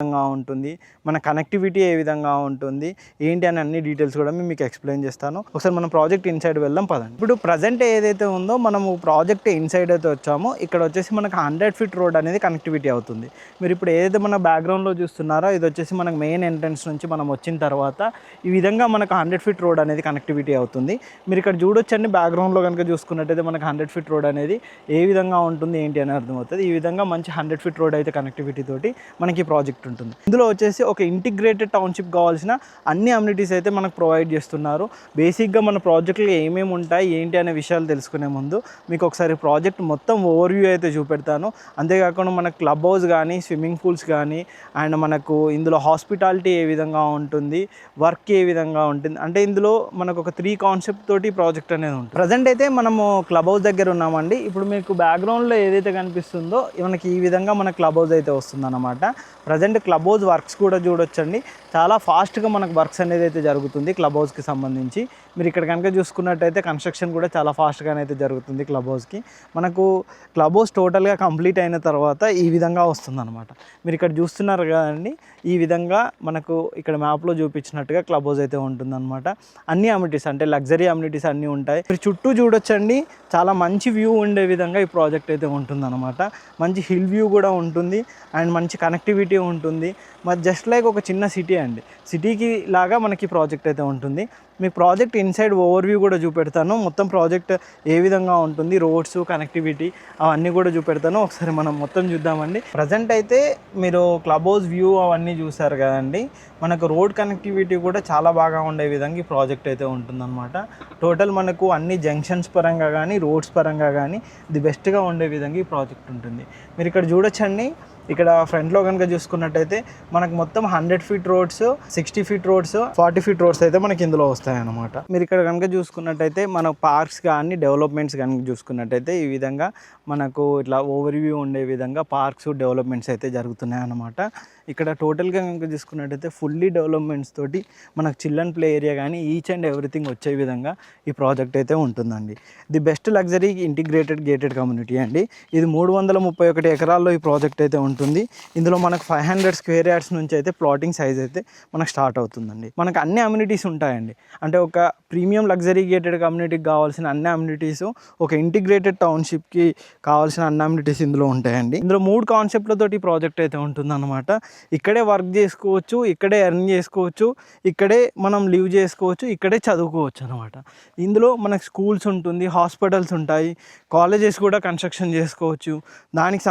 విధంగా ఉంటుంది, మన కనెక్టివిటీ ఏ విధంగా ఉంటుంది, ఏంటి అని అన్ని డీటెయిల్స్ కూడా మీకు ఎక్స్ప్లెయిన్ చేస్తాను. ఒకసారి మనం ప్రాజెక్ట్ ఇన్సైడ్ వెళ్దాం పదండి. ఇప్పుడు ప్రజెంట్ ఏదైతే ఉందో మనము ప్రాజెక్ట్ ఇన్సైడ్ అయితే వచ్చామో ఇక్కడ వచ్చేసి మనకు 100 ఫీట్ రోడ్ అనేది కనెక్టివిటీ అవుతుంది. మీరు ఇప్పుడు ఏదైతే మన బ్యాక్గ్రౌండ్లో చూస్తున్నారో ఇది వచ్చేసి మనకు మెయిన్ ఎంట్రన్స్ నుంచి మనం వచ్చిన తర్వాత ఈ విధంగా మనకు 100 ఫీట్ రోడ్ అనేది కనెక్టివిటీ అవుతుంది. మీరు ఇక్కడ చూడొచ్చండి, బ్యాక్గ్రౌండ్లో కనుక చూసుకున్నట్టయితే మనకు 100 ఫీట్ రోడ్ అనేది ఏ విధంగా ఉంటుంది ఏంటి అని అర్థమవుతుంది. ఈ విధంగా మంచి 100 ఫీట్ రోడ్ అయితే కనెక్టివిటీ తోటి మనకి ప్రాజెక్ట్ ఉంటుంది. ఇందులో వచ్చేసి ఒక ఇంటిగ్రేటెడ్ టౌన్షిప్ కావాల్సిన అన్ని అమ్యూనిటీస్ అయితే మనకు ప్రొవైడ్ చేస్తున్నారు. బేసిక్గా మన ప్రాజెక్టులు ఏమేమి ఉంటాయి ఏంటి అనే విషయాలు తెలుసుకునే ముందు మీకు ఒకసారి ప్రాజెక్ట్ మొత్తం ఓవర్వ్యూ అయితే చూపెడతాను. అంతేకాకుండా మన క్లబ్ హౌస్ కానీ స్విమ్మింగ్ పూల్స్ కానీ అండ్ మనకు ఇందులో హాస్పిటాలిటీ ఏ విధంగా ఉంటుంది, వర్క్ ఏ విధంగా ఉంటుంది, అంటే ఇందులో మనకు ఒక 3 కాన్సెప్ట్ తోటి ప్రాజెక్ట్ అనేది ఉంటుంది. ప్రజెంట్ అయితే మనము క్లబ్ హౌస్ దగ్గర ఉన్నామండి. ఇప్పుడు మీకు బ్యాక్గ్రౌండ్లో ఏదైతే కనిపిస్తుందో మనకి ఈ విధంగా మన క్లబ్ హౌస్ అయితే వస్తుందన్నమాట. ప్రజెంట్ క్లబ్ హౌస్ వర్క్స్ కూడా చూడొచ్చండి, చాలా ఫాస్ట్గా మనకు వర్క్స్ అనేది అయితే జరుగుతుంది క్లబ్ హౌస్కి సంబంధించి. మీరు ఇక్కడ కనుక చూసుకున్నట్టయితే కన్స్ట్రక్షన్ కూడా చాలా ఫాస్ట్గానే అయితే జరుగుతుంది క్లబ్ హౌస్కి. మనకు క్లబ్ హౌస్ టోటల్గా కంప్లీట్ అయిన తర్వాత ఈ విధంగా వస్తుందన్నమాట. మీరు ఇక్కడ చూస్తున్నారు కదండి, ఈ విధంగా మనకు ఇక్కడ మ్యాప్లో చూపించినట్టుగా క్లబ్ హౌస్ అయితే ఉంటుందన్నమాట. అన్ని అమ్యూనిటీస్ అంటే లగ్జరీ అమ్యూనిటీస్ అన్నీ ఉంటాయి. మీరు చుట్టూ చూడొచ్చండి, చాలా మంచి వ్యూ ఉండే విధంగా ఈ ప్రాజెక్ట్ అయితే ఉంటుందన్నమాట. మంచి హిల్ వ్యూ కూడా ఉంటుంది అండ్ మంచి కనెక్టివిటీ ఉంటుంది. మరి జస్ట్ లైక్ ఒక చిన్న సిటీ అండి, సిటీకి లాగా మనకి ప్రాజెక్ట్ అయితే ఉంటుంది. మీకు ప్రాజెక్ట్ ఇన్సైడ్ ఓవర్వ్యూ కూడా చూపెడతాను. మొత్తం ప్రాజెక్ట్ ఏ విధంగా ఉంటుంది, రోడ్స్ కనెక్టివిటీ అవన్నీ కూడా చూపెడతాను. ఒకసారి మనం మొత్తం చూద్దామండి. ప్రజెంట్ అయితే మీరు క్లబ్ హౌస్ వ్యూ అవన్నీ చూసారు కదండి, మనకు రోడ్ కనెక్టివిటీ కూడా చాలా బాగా ఉండే విధంగా ఈ ప్రాజెక్ట్ అయితే ఉంటుందన్నమాట. టోటల్ మనకు అన్ని జంక్షన్స్ పరంగా కానీ రోడ్స్ పరంగా కానీ ది బెస్ట్గా ఉండే విధంగా ఈ ప్రాజెక్ట్ ఉంటుంది. మీరు ఇక్కడ చూడొచ్చండి, ఇక్కడ ఫ్రంట్లో కనుక చూసుకున్నట్టయితే మనకు మొత్తం 100 feet roads, 60 feet roads, 40 feet roads అయితే మనకి ఇందులో వస్తాయన్నమాట. మీరు ఇక్కడ కనుక చూసుకున్నట్టయితే మన పార్క్స్ కానీ డెవలప్మెంట్స్ కనుక చూసుకున్నట్టయితే ఈ విధంగా మనకు ఇట్లా ఓవర్వ్యూ ఉండే విధంగా పార్క్స్ డెవలప్మెంట్స్ అయితే జరుగుతున్నాయి అన్నమాట. ఇక్కడ టోటల్గా కనుక చూసుకున్నట్టయితే ఫుల్లీ డెవలప్మెంట్స్ తోటి మనకు చిల్డ్రన్ ప్లే ఏరియా కానీ ఈచ్ అండ్ ఎవ్రీథింగ్ వచ్చే విధంగా ఈ ప్రాజెక్ట్ అయితే ఉంటుందండి. The best luxury integrated gated community అండి. ఇది 331 ఎకరాల్లో ఈ ప్రాజెక్ట్ అయితే ఉంటుంది. ఇందులో మనకు 500 స్క్వేర్ యార్డ్స్ నుంచి అయితే ప్లాటింగ్ సైజ్ అయితే మనకు స్టార్ట్ అవుతుందండి. మనకు అన్ని అమ్యూనిటీస్ ఉంటాయండి, అంటే ఒక ప్రీమియం లగ్జరీ గేటెడ్ కమ్యూనిటీకి కావాల్సిన అన్ని అమ్యూనిటీస్, ఒక ఇంటిగ్రేటెడ్ టౌన్షిప్కి కావాల్సిన అన్ని అమ్యూనిటీస్ ఇందులో ఉంటాయండి. ఇందులో 3 కాన్సెప్ట్లతోటి ఈ ప్రాజెక్ట్ అయితే ఉంటుందన్నమాట. ఇక్కడే వర్క్ చేసుకోవచ్చు, ఇక్కడే ఎర్న్ చేసుకోవచ్చు, ఇక్కడే మనం లివ్ చేసుకోవచ్చు, ఇక్కడే చదువుకోవచ్చు అనమాట. ఇందులో మనకు స్కూల్స్ ఉంటుంది, హాస్పిటల్స్ ఉంటాయి, కాలేజెస్ కూడా కన్స్ట్రక్షన్ చేసుకోవచ్చు. దానికి